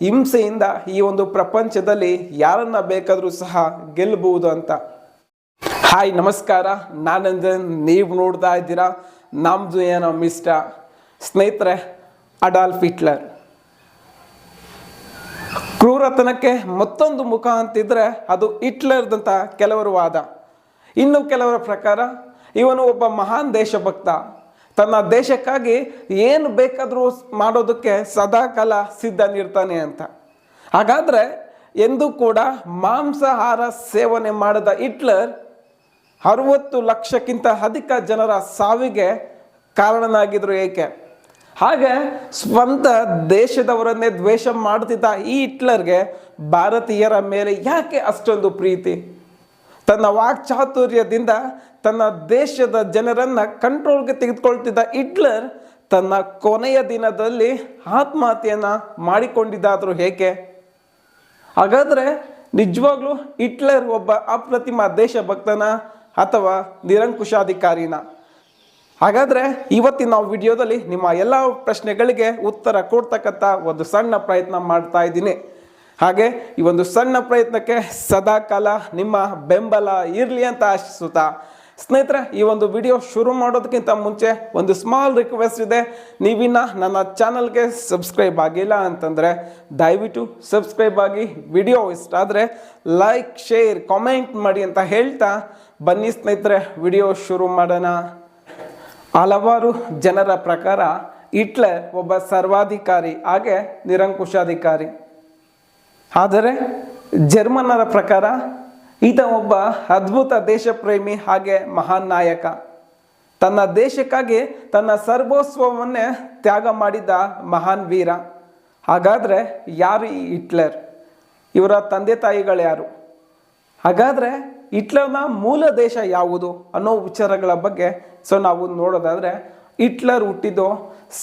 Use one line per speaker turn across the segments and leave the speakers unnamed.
ಹಿಂಸೆಯಿಂದ ಈ ಒಂದು ಪ್ರಪಂಚದಲ್ಲಿ ಯಾರನ್ನ ಬೇಕಾದರೂ ಸಹ ಗೆಲ್ಲಬಹುದು ಅಂತ. ಹಾಯ್ ನಮಸ್ಕಾರ, ನಾನಂದನ್. ನೀವು ನೋಡ್ತಾ ಇದ್ದೀರಾ ನಮ್ದು ಏನೋ ಮಿಸ್ಟ. ಸ್ನೇಹಿತರೆ, ಅಡಾಲ್ಫ್ ಹಿಟ್ಲರ್ ಕ್ರೂರತನಕ್ಕೆ ಮತ್ತೊಂದು ಮುಖ ಅಂತಿದ್ರೆ ಅದು ಹಿಟ್ಲರ್ದಂತ ಕೆಲವರು ವಾದ. ಇನ್ನು ಕೆಲವರ ಪ್ರಕಾರ ಇವನು ಒಬ್ಬ ಮಹಾನ್ ದೇಶಭಕ್ತ, ತನ್ನ ದೇಶಕ್ಕಾಗಿ ಏನು ಬೇಕಾದರೂ ಮಾಡೋದಕ್ಕೆ ಸದಾಕಾಲ ಸಿದ್ಧನಿರ್ತಾನೆ ಅಂತ. ಹಾಗಾದರೆ ಎಂದೂ ಕೂಡ ಮಾಂಸಾಹಾರ ಸೇವನೆ ಮಾಡದ ಹಿಟ್ಲರ್ 60 ಲಕ್ಷಕ್ಕಿಂತ ಅಧಿಕ ಜನರ ಸಾವಿಗೆ ಕಾರಣನಾಗಿದ್ರು ಏಕೆ? ಹಾಗೆ ಸ್ವಂತ ದೇಶದವರನ್ನೇ ದ್ವೇಷ ಮಾಡ್ತಿದ್ದ ಈ ಹಿಟ್ಲರ್ಗೆ ಭಾರತೀಯರ ಮೇಲೆ ಯಾಕೆ ಅಷ್ಟೊಂದು ಪ್ರೀತಿ? ತನ್ನ ವಾಕ್ಚಾತುರ್ಯದಿಂದ ತನ್ನ ದೇಶದ ಜನರನ್ನ ಕಂಟ್ರೋಲ್ಗೆ ತೆಗೆದುಕೊಳ್ತಿದ್ದ ಹಿಟ್ಲರ್ ತನ್ನ ಕೊನೆಯ ದಿನದಲ್ಲಿ ಆತ್ಮಹತ್ಯೆಯನ್ನ ಮಾಡಿಕೊಂಡಿದ್ದಾದರೂ ಹೇಗೆ? ಹಾಗಾದ್ರೆ ನಿಜವಾಗ್ಲೂ ಹಿಟ್ಲರ್ ಒಬ್ಬ ಅಪ್ರತಿಮ ದೇಶಭಕ್ತನ ಅಥವಾ ನಿರಂಕುಶಾಧಿಕಾರಿನ? ಹಾಗಾದ್ರೆ ಇವತ್ತಿನ ನಾವು ವಿಡಿಯೋದಲ್ಲಿ ನಿಮ್ಮ ಎಲ್ಲ ಪ್ರಶ್ನೆಗಳಿಗೆ ಉತ್ತರ ಕೊಡ್ತಕ್ಕಂಥ ಒಂದು ಸಣ್ಣ ಪ್ರಯತ್ನ ಮಾಡ್ತಾ ಇದ್ದೀನಿ. ಹಾಗೆ ಈ ಒಂದು ಸಣ್ಣ ಪ್ರಯತ್ನಕ್ಕೆ ಸದಾಕಾಲ ನಿಮ್ಮ ಬೆಂಬಲ ಇರಲಿ ಅಂತ ಆಶಿಸುತ್ತಾ, ಸ್ನೇಹಿತರೆ, ಈ ಒಂದು ವಿಡಿಯೋ ಶುರು ಮಾಡೋದಕ್ಕಿಂತ ಮುಂಚೆ ಒಂದು ಸ್ಮಾಲ್ ರಿಕ್ವೆಸ್ಟ್ ಇದೆ. ನೀವಿನ್ನ ನನ್ನ ಚಾನಲ್ಗೆ ಸಬ್ಸ್ಕ್ರೈಬ್ ಆಗಿಲ್ಲ ಅಂತಂದರೆ ದಯವಿಟ್ಟು ಸಬ್ಸ್ಕ್ರೈಬ್ ಆಗಿ, ವಿಡಿಯೋ ಇಷ್ಟ ಆದರೆ ಲೈಕ್, ಶೇರ್, ಕಾಮೆಂಟ್ ಮಾಡಿ ಅಂತ ಹೇಳ್ತಾ ಬನ್ನಿ ಸ್ನೇಹಿತರೆ, ವಿಡಿಯೋ ಶುರು ಮಾಡೋಣ. ಹಲವಾರು ಜನರ ಪ್ರಕಾರ ಹಿಟ್ಲರ್ ಒಬ್ಬ ಸರ್ವಾಧಿಕಾರಿ ಹಾಗೆ ನಿರಂಕುಶಾಧಿಕಾರಿ. ಆದರೆ ಜರ್ಮನ್ನರ ಪ್ರಕಾರ ಈತ ಒಬ್ಬ ಅದ್ಭುತ ದೇಶ ಪ್ರೇಮಿ ಹಾಗೆ ಮಹಾನ್ ನಾಯಕ. ತನ್ನ ದೇಶಕ್ಕಾಗಿ ತನ್ನ ಸರ್ವಸ್ವವನ್ನೇ ತ್ಯಾಗ ಮಾಡಿದ ಮಹಾನ್ ವೀರ. ಹಾಗಾದರೆ ಯಾರು ಈ ಹಿಟ್ಲರ್? ಇವರ ತಂದೆ ತಾಯಿಗಳು ಯಾರು? ಹಾಗಾದರೆ ಹಿಟ್ಲರ್ನ ಮೂಲ ದೇಶ ಯಾವುದು ಅನ್ನೋ ವಿಚಾರಗಳ ಬಗ್ಗೆ ನಾವು ನೋಡೋದಾದರೆ, ಹಿಟ್ಲರ್ ಹುಟ್ಟಿದ್ದು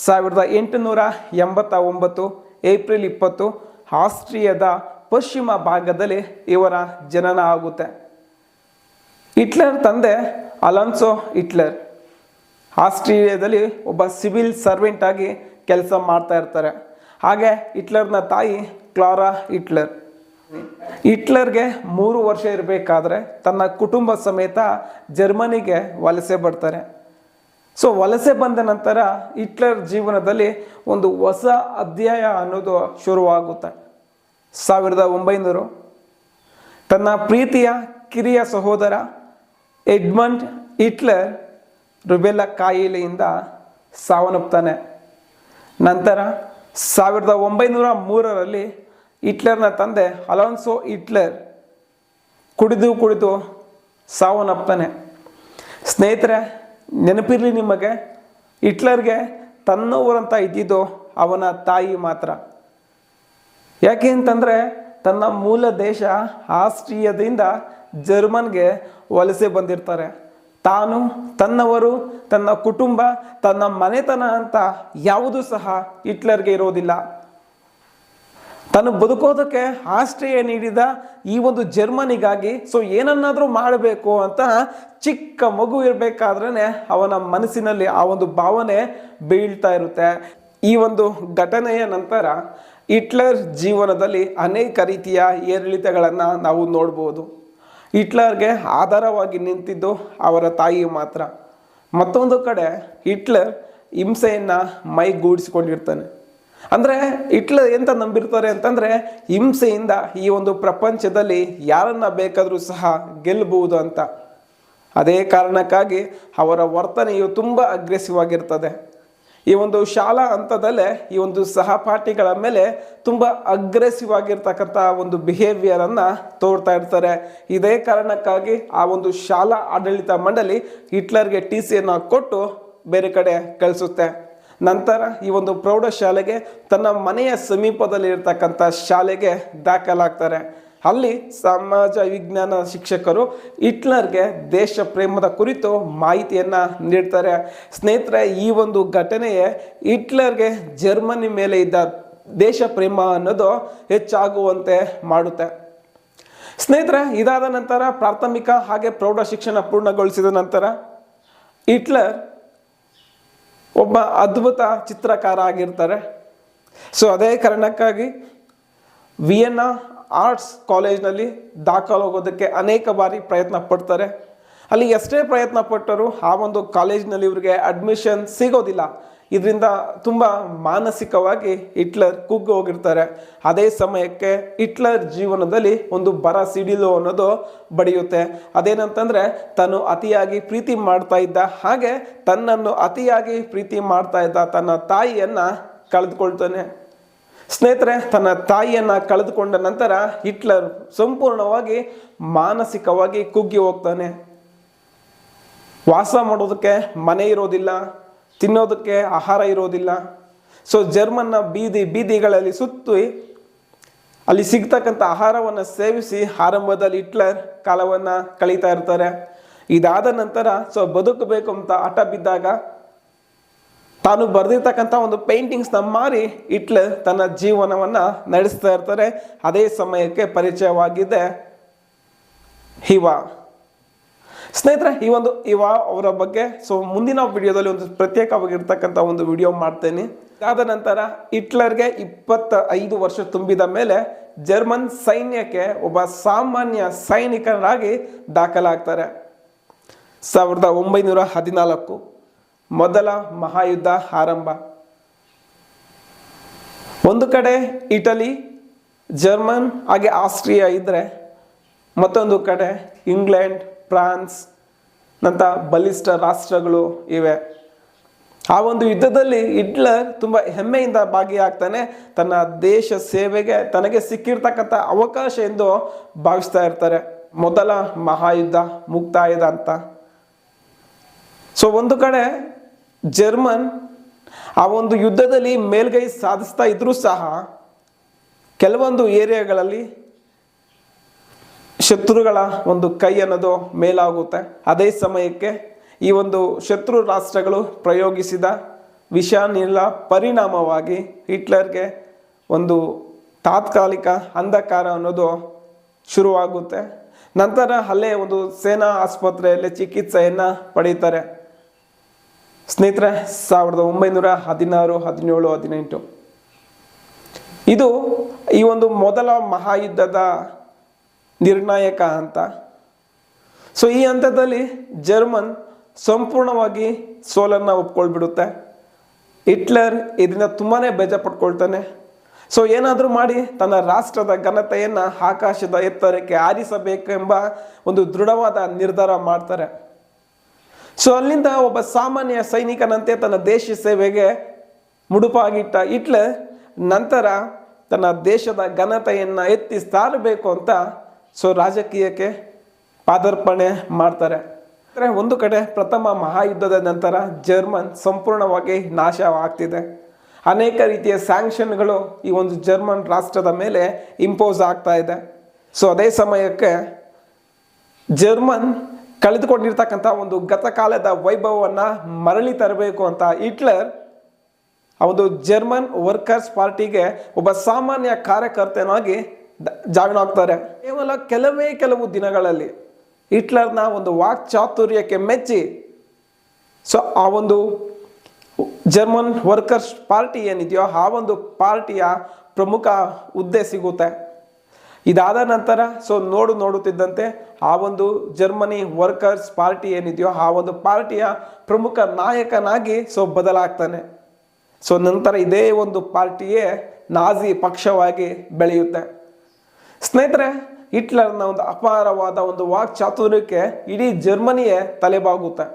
1889 ಏಪ್ರಿಲ್ 20 ಆಸ್ಟ್ರಿಯಾದ ಪಶ್ಚಿಮ ಭಾಗದಲ್ಲಿ ಇವರ ಜನನ ಆಗುತ್ತೆ. ಹಿಟ್ಲರ್ ತಂದೆ ಅಲಾನ್ಸೋ ಹಿಟ್ಲರ್ ಆಸ್ಟ್ರಿಯಾದಲ್ಲಿ ಒಬ್ಬ ಸಿವಿಲ್ ಸರ್ವೆಂಟ್ ಆಗಿ ಕೆಲಸ ಮಾಡ್ತಾ ಇರ್ತಾರೆ. ಹಾಗೆ ಹಿಟ್ಲರ್ನ ತಾಯಿ ಕ್ಲಾರಾ ಹಿಟ್ಲರ್. ಹಿಟ್ಲರ್ಗೆ 3 ವರ್ಷ ಇರಬೇಕಾದ್ರೆ ತನ್ನ ಕುಟುಂಬ ಸಮೇತ ಜರ್ಮನಿಗೆ ವಲಸೆ ಬರ್ತಾರೆ. ವಲಸೆ ಬಂದ ನಂತರ ಹಿಟ್ಲರ್ ಜೀವನದಲ್ಲಿ ಒಂದು ಹೊಸ ಅಧ್ಯಾಯ ಅನ್ನೋದು ಶುರುವಾಗುತ್ತೆ. 1900 ತನ್ನ ಪ್ರೀತಿಯ ಕಿರಿಯ ಸಹೋದರ ಎಡ್ಮಂಡ್ ಹಿಟ್ಲರ್ ರುಬೆಲ್ಲಾ ಕಾಯಿಲೆಯಿಂದ ಸಾವನ್ನಪ್ತಾನೆ. ನಂತರ 1903ರಲ್ಲಿ ಹಿಟ್ಲರ್ನ ತಂದೆ ಅಲಾನ್ಸೋ ಹಿಟ್ಲರ್ ಕುಡಿದು ಸಾವನ್ನಪ್ತಾನೆ. ಸ್ನೇಹಿತರೆ, ನೆನಪಿರಲಿ ನಿಮಗೆ, ಹಿಟ್ಲರ್ಗೆ ತನ್ನವರಂತ ಇದ್ದಿದ್ದು ಅವನ ತಾಯಿ ಮಾತ್ರ. ಯಾಕೆ ಅಂತಂದರೆ ತನ್ನ ಮೂಲ ದೇಶ ಆಸ್ಟ್ರಿಯಾದಿಂದ ಜರ್ಮನ್ಗೆ ವಲಸೆ ಬಂದಿರ್ತಾರೆ. ತಾನು, ತನ್ನವರು, ತನ್ನ ಕುಟುಂಬ, ತನ್ನ ಮನೆತನ ಅಂತ ಯಾವುದೂ ಸಹ ಹಿಟ್ಲರ್ಗೆ ಇರೋದಿಲ್ಲ. ತಾನು ಬದುಕೋದಕ್ಕೆ ಆಸ್ಟ್ರಿಯಾ ನೀಡಿದ ಈ ಒಂದು ಜರ್ಮನಿಗಾಗಿ ಏನನ್ನಾದರೂ ಮಾಡಬೇಕು ಅಂತ ಚಿಕ್ಕ ಮಗು ಇರಬೇಕಾದ್ರೇ ಅವನ ಮನಸ್ಸಿನಲ್ಲಿ ಆ ಒಂದು ಭಾವನೆ ಬೀಳ್ತಾ ಇರುತ್ತೆ. ಈ ಒಂದು ಘಟನೆಯ ನಂತರ ಹಿಟ್ಲರ್ ಜೀವನದಲ್ಲಿ ಅನೇಕ ರೀತಿಯ ಏರಿಳಿತಗಳನ್ನು ನಾವು ನೋಡ್ಬೋದು. ಹಿಟ್ಲರ್ಗೆ ಆಧಾರವಾಗಿ ನಿಂತಿದ್ದು ಅವರ ತಾಯಿ ಮಾತ್ರ. ಮತ್ತೊಂದು ಕಡೆ ಹಿಟ್ಲರ್ ಹಿಂಸೆಯನ್ನು ಮೈಗೂಡಿಸಿಕೊಂಡಿರ್ತಾನೆ. ಅಂದರೆ ಹಿಟ್ಲರ್ ಎಂತ ನಂಬಿರ್ತಾರೆ ಅಂತಂದರೆ, ಹಿಂಸೆಯಿಂದ ಈ ಒಂದು ಪ್ರಪಂಚದಲ್ಲಿ ಯಾರನ್ನ ಬೇಕಾದರೂ ಸಹ ಗೆಲ್ಲಬಹುದು ಅಂತ. ಅದೇ ಕಾರಣಕ್ಕಾಗಿ ಅವರ ವರ್ತನೆಯು ತುಂಬ ಅಗ್ರೆಸಿವ್ ಆಗಿರ್ತದೆ. ಈ ಒಂದು ಶಾಲಾ ಹಂತದಲ್ಲೇ ಈ ಒಂದು ಸಹಪಾಠಿಗಳ ಮೇಲೆ ತುಂಬ ಅಗ್ರೆಸಿವ್ ಆಗಿರ್ತಕ್ಕಂಥ ಒಂದು ಬಿಹೇವಿಯರನ್ನು ತೋರ್ತಾ ಇರ್ತಾರೆ. ಇದೇ ಕಾರಣಕ್ಕಾಗಿ ಆ ಒಂದು ಶಾಲಾ ಆಡಳಿತ ಮಂಡಳಿ ಹಿಟ್ಲರ್ಗೆ TCಯನ್ನು ಕೊಟ್ಟು ಬೇರೆ ಕಡೆ ಕಳಿಸುತ್ತೆ. ನಂತರ ಈ ಒಂದು ಪ್ರೌಢಶಾಲೆಗೆ ತನ್ನ ಮನೆಯ ಸಮೀಪದಲ್ಲಿ ಇರ್ತಕ್ಕಂಥ ಶಾಲೆಗೆ ದಾಖಲಾಗ್ತಾರೆ. ಅಲ್ಲಿ ಸಮಾಜ ವಿಜ್ಞಾನ ಶಿಕ್ಷಕರು ಹಿಟ್ಲರ್ಗೆ ದೇಶ ಪ್ರೇಮದ ಕುರಿತು ಮಾಹಿತಿಯನ್ನು ನೀಡ್ತಾರೆ. ಸ್ನೇಹಿತರೆ, ಈ ಒಂದು ಘಟನೆಯೇ ಹಿಟ್ಲರ್ಗೆ ಜರ್ಮನಿ ಮೇಲೆ ಇದ್ದ ದೇಶ ಪ್ರೇಮ ಅನ್ನೋದು ಹೆಚ್ಚಾಗುವಂತೆ ಮಾಡುತ್ತೆ. ಸ್ನೇಹಿತರೆ, ಇದಾದ ನಂತರ ಪ್ರಾಥಮಿಕ ಹಾಗೆ ಪ್ರೌಢ ಶಿಕ್ಷಣ ಪೂರ್ಣಗೊಳಿಸಿದ ನಂತರ ಹಿಟ್ಲರ್ ಒಬ್ಬ ಅದ್ಭುತ ಚಿತ್ರಕಾರ ಆಗಿರ್ತಾರೆ. ಅದೇ ಕಾರಣಕ್ಕಾಗಿ ವಿಯೆನ್ನಾ ಆರ್ಟ್ಸ್ ಕಾಲೇಜ್ನಲ್ಲಿ ದಾಖಲಾಗೋದಕ್ಕೆ ಅನೇಕ ಬಾರಿ ಪ್ರಯತ್ನ ಪಡ್ತಾರೆ. ಅಲ್ಲಿ ಎಷ್ಟೇ ಪ್ರಯತ್ನ ಪಟ್ಟರೂ ಆ ಒಂದು ಕಾಲೇಜ್ನಲ್ಲಿ ಇವರಿಗೆ ಅಡ್ಮಿಷನ್ ಸಿಗೋದಿಲ್ಲ. ಇದರಿಂದ ತುಂಬ ಮಾನಸಿಕವಾಗಿ ಹಿಟ್ಲರ್ ಕುಗ್ಗಿ ಹೋಗಿರ್ತಾರೆ. ಅದೇ ಸಮಯಕ್ಕೆ ಹಿಟ್ಲರ್ ಜೀವನದಲ್ಲಿ ಒಂದು ಬರ ಸಿಡಿಲು ಅನ್ನೋದು ಬಡಿಯುತ್ತೆ. ಅದೇನಂತಂದರೆ ತಾನು ಅತಿಯಾಗಿ ಪ್ರೀತಿ ಮಾಡ್ತಾ ಇದ್ದ ಹಾಗೆ ತನ್ನನ್ನು ಅತಿಯಾಗಿ ಪ್ರೀತಿ ಮಾಡ್ತಾ ಇದ್ದ ತನ್ನ ತಾಯಿಯನ್ನು ಕಳೆದುಕೊಳ್ತಾನೆ. ಸ್ನೇಹಿತರೆ, ತನ್ನ ತಾಯಿಯನ್ನು ಕಳೆದುಕೊಂಡ ನಂತರ ಹಿಟ್ಲರ್ ಸಂಪೂರ್ಣವಾಗಿ ಮಾನಸಿಕವಾಗಿ ಕುಗ್ಗಿ ಹೋಗ್ತಾನೆ. ವಾಸ ಮಾಡೋದಕ್ಕೆ ಮನೆ ಇರೋದಿಲ್ಲ, ತಿನ್ನೋದಕ್ಕೆ ಆಹಾರ ಇರೋದಿಲ್ಲ. ಸೊ ಜರ್ಮನ್ನ ಬೀದಿಗಳಲ್ಲಿ ಸುತ್ತಿ ಅಲ್ಲಿ ಸಿಗ್ತಕ್ಕಂಥ ಆಹಾರವನ್ನು ಸೇವಿಸಿ ಆರಂಭದಲ್ಲಿ ಹಿಟ್ಲರ್ ಕಾಲವನ್ನು ಕಳೀತಾ ಇರ್ತಾರೆ. ಇದಾದ ನಂತರ ಬದುಕಬೇಕು ಅಂತ ಹಠ ಬಿದ್ದಾಗ ತಾನು ಬರೆದಿರ್ತಕ್ಕಂಥ ಒಂದು ಪೇಂಟಿಂಗ್ಸ್ನ ಮಾರಿ ಹಿಟ್ಲರ್ ತನ್ನ ಜೀವನವನ್ನು ನಡೆಸ್ತಾ ಇರ್ತಾರೆ. ಅದೇ ಸಮಯಕ್ಕೆ ಪರಿಚಯವಾಗಿದೆ ಹಿವಾ. ಸ್ನೇಹಿತರೆ, ಈ ಅವರ ಬಗ್ಗೆ ಮುಂದಿನ ವಿಡಿಯೋದಲ್ಲಿ ಒಂದು ಪ್ರತ್ಯೇಕವಾಗಿರ್ತಕ್ಕಂಥ ಒಂದು ವಿಡಿಯೋ ಮಾಡ್ತೇನೆ. ಅದಾದ ನಂತರ ಹಿಟ್ಲರ್ಗೆ 25 ವರ್ಷ ತುಂಬಿದ ಮೇಲೆ ಜರ್ಮನ್ ಸೈನ್ಯಕ್ಕೆ ಒಬ್ಬ ಸಾಮಾನ್ಯ ಸೈನಿಕರಾಗಿ ದಾಖಲಾಗ್ತಾರೆ. 1914 ಮೊದಲ ಮಹಾಯುದ್ಧ ಆರಂಭ. ಒಂದು ಕಡೆ ಇಟಲಿ, ಜರ್ಮನ್ ಹಾಗೆ ಆಸ್ಟ್ರಿಯಾ ಇದ್ರೆ, ಮತ್ತೊಂದು ಕಡೆ ಇಂಗ್ಲೆಂಡ್, ಫ್ರಾನ್ಸ್ ನಂತ ಬಲಿಷ್ಠ ರಾಷ್ಟ್ರಗಳು ಇವೆ. ಆ ಒಂದು ಯುದ್ಧದಲ್ಲಿ ಹಿಟ್ಲರ್ ತುಂಬ ಹೆಮ್ಮೆಯಿಂದ ಭಾಗಿಯಾಗ್ತಾನೆ. ತನ್ನ ದೇಶ ಸೇವೆಗೆ ತನಗೆ ಸಿಕ್ಕಿರ್ತಕ್ಕಂಥ ಅವಕಾಶ ಎಂದು ಭಾವಿಸ್ತಾ ಇರ್ತಾರೆ. ಮೊದಲ ಮಹಾಯುದ್ಧ ಮುಕ್ತಾಯದ ಅಂತ. ಒಂದು ಕಡೆ ಜರ್ಮನ್ ಆ ಒಂದು ಯುದ್ಧದಲ್ಲಿ ಮೇಲ್ಗೈ ಸಾಧಿಸ್ತಾ ಇದ್ರೂ ಸಹ ಕೆಲವೊಂದು ಏರಿಯಾಗಳಲ್ಲಿ ಶತ್ರುಗಳ ಒಂದು ಕೈ ಅನ್ನೋದು ಮೇಲಾಗುತ್ತೆ. ಅದೇ ಸಮಯಕ್ಕೆ ಈ ಒಂದು ಶತ್ರು ರಾಷ್ಟ್ರಗಳು ಪ್ರಯೋಗಿಸಿದ ವಿಷಾನಿಲ ಪರಿಣಾಮವಾಗಿ ಹಿಟ್ಲರ್ಗೆ ಒಂದು ತಾತ್ಕಾಲಿಕ ಅಂಧಕಾರ ಅನ್ನೋದು ಶುರುವಾಗುತ್ತೆ. ನಂತರ ಅಲ್ಲೇ ಒಂದು ಸೇನಾ ಆಸ್ಪತ್ರೆಯಲ್ಲಿ ಚಿಕಿತ್ಸೆಯನ್ನು ಪಡೀತಾರೆ. ಸ್ನೇಹಿತರೆ, 1916, 17, 18 ಇದು ಈ ಒಂದು ಮೊದಲ ಮಹಾಯುದ್ಧದ ನಿರ್ಣಾಯಕ ಹಂತ. ಈ ಹಂತದಲ್ಲಿ ಜರ್ಮನ್ ಸಂಪೂರ್ಣವಾಗಿ ಸೋಲನ್ನು ಒಪ್ಕೊಳ್ಬಿಡುತ್ತೆ. ಹಿಟ್ಲರ್ ಇದರಿಂದ ತುಂಬಾ ಬೇಜಾಪಟ್ಕೊಳ್ತಾನೆ. ಏನಾದರೂ ಮಾಡಿ ತನ್ನ ರಾಷ್ಟ್ರದ ಘನತೆಯನ್ನು ಆಕಾಶದ ಎತ್ತರಕ್ಕೆ ಆರಿಸಬೇಕೆಂಬ ಒಂದು ದೃಢವಾದ ನಿರ್ಧಾರ ಮಾಡ್ತಾರೆ. ಅಲ್ಲಿಂದ ಒಬ್ಬ ಸಾಮಾನ್ಯ ಸೈನಿಕನಂತೆ ತನ್ನ ದೇಶ ಸೇವೆಗೆ ಮುಡುಪಾಗಿಟ್ಟ ಹಿಟ್ಲರ್ ನಂತರ ತನ್ನ ದೇಶದ ಘನತೆಯನ್ನು ಎತ್ತಿ ಸಾರಬೇಕು ಅಂತ ರಾಜಕೀಯಕ್ಕೆ ಪಾದಾರ್ಪಣೆ ಮಾಡ್ತಾರೆ. ಒಂದು ಕಡೆ ಪ್ರಥಮ ಮಹಾಯುದ್ಧದ ನಂತರ ಜರ್ಮನ್ ಸಂಪೂರ್ಣವಾಗಿ ನಾಶವಾಗ್ತಿದೆ. ಅನೇಕ ರೀತಿಯ ಸ್ಯಾಂಕ್ಷನ್ಗಳು ಈ ಒಂದು ಜರ್ಮನ್ ರಾಷ್ಟ್ರದ ಮೇಲೆ ಇಂಪೋಸ್ ಆಗ್ತಾ ಇದೆ. ಅದೇ ಸಮಯಕ್ಕೆ ಜರ್ಮನ್ ಕಳೆದುಕೊಂಡಿರ್ತಕ್ಕಂಥ ಒಂದು ಗತಕಾಲದ ವೈಭವವನ್ನು ಮರಳಿ ತರಬೇಕು ಅಂತ ಹಿಟ್ಲರ್ ಆ ಒಂದು ಜರ್ಮನ್ ವರ್ಕರ್ಸ್ ಪಾರ್ಟಿಗೆ ಒಬ್ಬ ಸಾಮಾನ್ಯ ಕಾರ್ಯಕರ್ತನಾಗಿ ಜಾಯಿನ್ ಆಗ್ತಾರೆ. ಕೇವಲ ಕೆಲವು ದಿನಗಳಲ್ಲಿ ಹಿಟ್ಲರ್ನ ಒಂದು ವಾಕ್ಚಾತುರ್ಯಕ್ಕೆ ಮೆಚ್ಚಿ ಆ ಒಂದು ಜರ್ಮನ್ ವರ್ಕರ್ಸ್ ಪಾರ್ಟಿ ಏನಿದೆಯೋ ಆ ಒಂದು ಪಾರ್ಟಿಯ ಪ್ರಮುಖ ಹುದ್ದೆ ಸಿಗುತ್ತೆ. ಇದಾದ ನಂತರ ನೋಡುತ್ತಿದ್ದಂತೆ ಆ ಒಂದು ಜರ್ಮನಿ ವರ್ಕರ್ಸ್ ಪಾರ್ಟಿ ಏನಿದೆಯೋ ಆ ಒಂದು ಪಾರ್ಟಿಯ ಪ್ರಮುಖ ನಾಯಕನಾಗಿ ಬದಲಾಗ್ತಾನೆ. ನಂತರ ಇದೇ ಒಂದು ಪಾರ್ಟಿಯೇ ನಾಜಿ ಪಕ್ಷವಾಗಿ ಬೆಳೆಯುತ್ತೆ. ಸ್ನೇಹಿತರೆ, ಹಿಟ್ಲರ್ನ ಒಂದು ಅಪಾರವಾದ ಒಂದು ವಾಕ್ಚಾತುರ್ಯಕ್ಕೆ ಇಡೀ ಜರ್ಮನಿಯೇ ತಲೆಬಾಗುತ್ತೆ.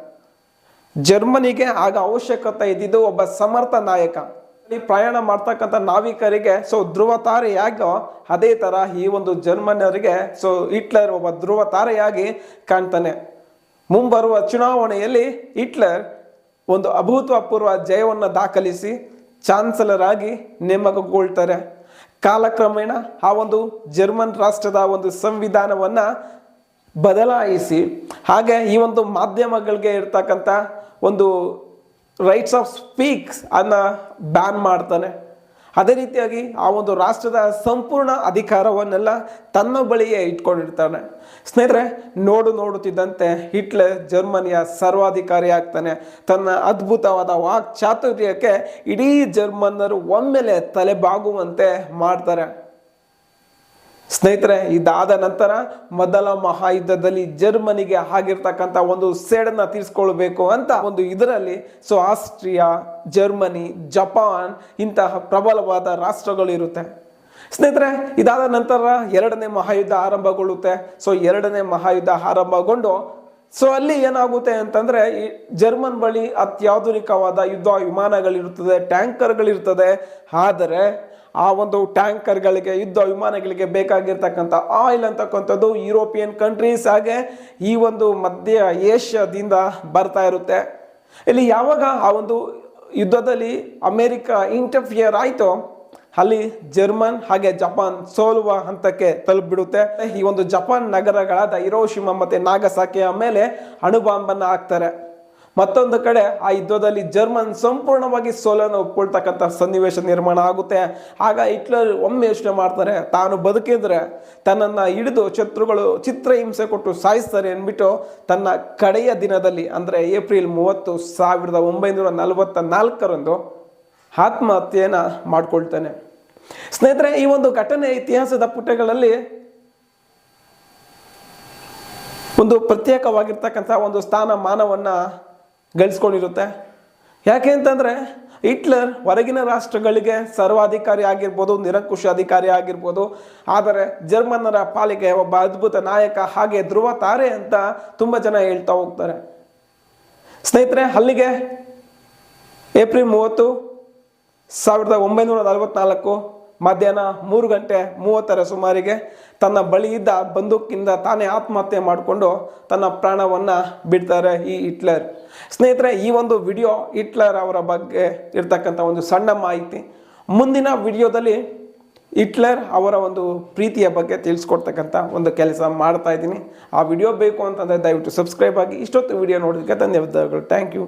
ಜರ್ಮನಿಗೆ ಆಗ ಅವಶ್ಯಕತೆ ಇದ್ದಿದ್ದು ಒಬ್ಬ ಸಮರ್ಥ ನಾಯಕ. ಪ್ರಯಾಣ ಮಾಡ್ತಕ್ಕಂಥ ನಾವಿಕರಿಗೆ ಧ್ರುವ ತಾರೆಯಾಗೋ ಅದೇ ತರ ಈ ಒಂದು ಜರ್ಮನಿಯರಿಗೆ ಹಿಟ್ಲರ್ ಒಬ್ಬ ಧ್ರುವ ತಾರೆಯಾಗಿ ಕಾಣ್ತಾನೆ. ಮುಂಬರುವ ಚುನಾವಣೆಯಲ್ಲಿ ಹಿಟ್ಲರ್ ಒಂದು ಅಭೂತಪೂರ್ವ ಜಯವನ್ನು ದಾಖಲಿಸಿ ಚಾನ್ಸಲರ್ ಆಗಿ ನೇಮಕಗೊಳ್ತಾರೆ. ಕಾಲಕ್ರಮೇಣ ಆ ಒಂದು ಜರ್ಮನ್ ರಾಷ್ಟ್ರದ ಒಂದು ಸಂವಿಧಾನವನ್ನ ಬದಲಾಯಿಸಿ ಹಾಗೆ ಈ ಒಂದು ಮಾಧ್ಯಮಗಳಿಗೆ ಇರ್ತಕ್ಕಂಥ ಒಂದು ರೈಟ್ಸ್ ಆಫ್ ಸ್ಪೀಕ್ಸ್ ಅನ್ನ ಬ್ಯಾನ್ ಮಾಡ್ತಾನೆ. ಅದೇ ರೀತಿಯಾಗಿ ಆ ಒಂದು ರಾಷ್ಟ್ರದ ಸಂಪೂರ್ಣ ಅಧಿಕಾರವನ್ನೆಲ್ಲ ತನ್ನ ಬಳಿಯೇ ಇಟ್ಕೊಂಡಿರ್ತಾನೆ. ಸ್ನೇಹಿತರೆ, ನೋಡುತ್ತಿದ್ದಂತೆ ಹಿಟ್ಲರ್ ಜರ್ಮನಿಯ ಸರ್ವಾಧಿಕಾರಿ ಆಗ್ತಾನೆ. ತನ್ನ ಅದ್ಭುತವಾದ ವಾಕ್ಚಾತುರ್ಯಕ್ಕೆ ಇಡೀ ಜರ್ಮನ್ನರು ಒಮ್ಮೆಲೆ ತಲೆಬಾಗುವಂತೆ ಮಾಡ್ತಾರೆ. ಸ್ನೇಹಿತರೆ, ಇದಾದ ನಂತರ ಮೊದಲ ಮಹಾಯುದ್ಧದಲ್ಲಿ ಜರ್ಮನಿಗೆ ಆಗಿರ್ತಕ್ಕಂಥ ಒಂದು ಸೇಡನ್ನ ತೀರಿಸ್ಕೊಳ್ಬೇಕು ಅಂತ ಒಂದು ಇದರಲ್ಲಿ ಆಸ್ಟ್ರಿಯಾ, ಜರ್ಮನಿ, ಜಪಾನ್ ಇಂತಹ ಪ್ರಬಲವಾದ ರಾಷ್ಟ್ರಗಳು ಇರುತ್ತೆ. ಸ್ನೇಹಿತರೆ, ಇದಾದ ನಂತರ ಎರಡನೇ ಮಹಾಯುದ್ಧ ಆರಂಭಗೊಳ್ಳುತ್ತೆ. ಎರಡನೇ ಮಹಾಯುದ್ಧ ಆರಂಭಗೊಂಡು ಅಲ್ಲಿ ಏನಾಗುತ್ತೆ ಅಂತಂದ್ರೆ, ಈ ಜರ್ಮನ್ ಬಳಿ ಅತ್ಯಾಧುನಿಕವಾದ ಯುದ್ಧ ವಿಮಾನಗಳಿರ್ತದೆ, ಟ್ಯಾಂಕರ್ಗಳಿರ್ತದೆ. ಆದರೆ ಆ ಒಂದು ಟ್ಯಾಂಕರ್ಗಳಿಗೆ, ಯುದ್ಧ ವಿಮಾನಗಳಿಗೆ ಬೇಕಾಗಿರ್ತಕ್ಕಂಥ ಆಯಿಲ್ ಅಂತಕ್ಕಂಥದ್ದು ಯುರೋಪಿಯನ್ ಕಂಟ್ರೀಸ್ ಹಾಗೆ ಈ ಒಂದು ಮಧ್ಯ ಏಷ್ಯಾದಿಂದ ಬರ್ತಾ ಇರುತ್ತೆ. ಇಲ್ಲಿ ಯಾವಾಗ ಆ ಒಂದು ಯುದ್ಧದಲ್ಲಿ ಅಮೆರಿಕ ಇಂಟರ್ಫಿಯರ್ ಆಯಿತು, ಅಲ್ಲಿ ಜರ್ಮನ್ ಹಾಗೆ ಜಪಾನ್ ಸೋಲುವ ಹಂತಕ್ಕೆ ತಲುಪಿಬಿಡುತ್ತೆ. ಈ ಒಂದು ಜಪಾನ್ ನಗರಗಳಾದ ಹಿರೋಶಿಮಾ ಮತ್ತೆ ನಾಗಸಾಕಿಯ ಮೇಲೆ ಅಣುಬಾಂಬನ್ನ ಹಾಕ್ತಾರೆ. ಮತ್ತೊಂದು ಕಡೆ ಆ ಯುದ್ಧದಲ್ಲಿ ಜರ್ಮನ್ ಸಂಪೂರ್ಣವಾಗಿ ಸೋಲನ್ನು ಒಪ್ಕೊಳ್ತಕ್ಕಂಥ ಸನ್ನಿವೇಶ ನಿರ್ಮಾಣ ಆಗುತ್ತೆ. ಆಗ ಹಿಟ್ಲರ್ ಒಮ್ಮೆ ಯೋಚನೆ ಮಾಡ್ತಾರೆ, ತಾನು ಬದುಕಿದ್ರೆ ತನ್ನನ್ನು ಹಿಡಿದು ಶತ್ರುಗಳು ಚಿತ್ರಹಿಂಸೆ ಕೊಟ್ಟು ಸಾಯಿಸ್ತಾರೆ ಅಂದ್ಬಿಟ್ಟು ತನ್ನ ಕಡೆಯ ದಿನದಲ್ಲಿ ಅಂದರೆ ಏಪ್ರಿಲ್ 30, 1944 ಆತ್ಮಹತ್ಯೆಯನ್ನು ಮಾಡ್ಕೊಳ್ತಾನೆ. ಸ್ನೇಹಿತರೆ, ಈ ಒಂದು ಘಟನೆ ಇತಿಹಾಸದ ಪುಟಗಳಲ್ಲಿ ಒಂದು ಪ್ರತ್ಯೇಕವಾಗಿರ್ತಕ್ಕಂಥ ಒಂದು ಸ್ಥಾನಮಾನವನ್ನು ಗಳಿಸ್ಕೊಂಡಿರುತ್ತೆ. ಯಾಕೆ ಅಂತಂದರೆ, ಹಿಟ್ಲರ್ ಹೊರಗಿನ ರಾಷ್ಟ್ರಗಳಿಗೆ ಸರ್ವಾಧಿಕಾರಿ ಆಗಿರ್ಬೋದು, ನಿರಂಕುಶ ಅಧಿಕಾರಿ ಆಗಿರ್ಬೋದು. ಆದರೆ ಜರ್ಮನ್ನರ ಪಾಲಿಗೆ ಒಬ್ಬ ಅದ್ಭುತ ನಾಯಕ, ಹಾಗೆ ಧ್ರುವ ತಾರೆ ಅಂತ ತುಂಬ ಜನ ಹೇಳ್ತಾ ಹೋಗ್ತಾರೆ. ಸ್ನೇಹಿತರೆ, ಅಲ್ಲಿಗೆ ಏಪ್ರಿಲ್ 30, 1944 ಮಧ್ಯಾಹ್ನ 3:30 ಸುಮಾರಿಗೆ ತನ್ನ ಬಳಿ ಇದ್ದ ಬಂದೂಕಿಂದ ತಾನೇ ಆತ್ಮಹತ್ಯೆ ಮಾಡಿಕೊಂಡು ತನ್ನ ಪ್ರಾಣವನ್ನು ಬಿಡ್ತಾರೆ ಈ ಹಿಟ್ಲರ್. ಸ್ನೇಹಿತರೆ, ಈ ಒಂದು ವಿಡಿಯೋ ಹಿಟ್ಲರ್ ಅವರ ಬಗ್ಗೆ ಇರ್ತಕ್ಕಂಥ ಒಂದು ಸಣ್ಣ ಮಾಹಿತಿ. ಮುಂದಿನ ವಿಡಿಯೋದಲ್ಲಿ ಹಿಟ್ಲರ್ ಅವರ ಒಂದು ಪ್ರೀತಿಯ ಬಗ್ಗೆ ತಿಳಿಸ್ಕೊಡ್ತಕ್ಕಂಥ ಒಂದು ಕೆಲಸ ಮಾಡ್ತಾ ಇದ್ದೀನಿ. ಆ ವಿಡಿಯೋ ಬೇಕು ಅಂತಂದರೆ ದಯವಿಟ್ಟು ಸಬ್ಸ್ಕ್ರೈಬ್ ಆಗಿ. ಇಷ್ಟೊತ್ತು ವಿಡಿಯೋ ನೋಡೋದಕ್ಕೆ ಧನ್ಯವಾದಗಳು. Thank you.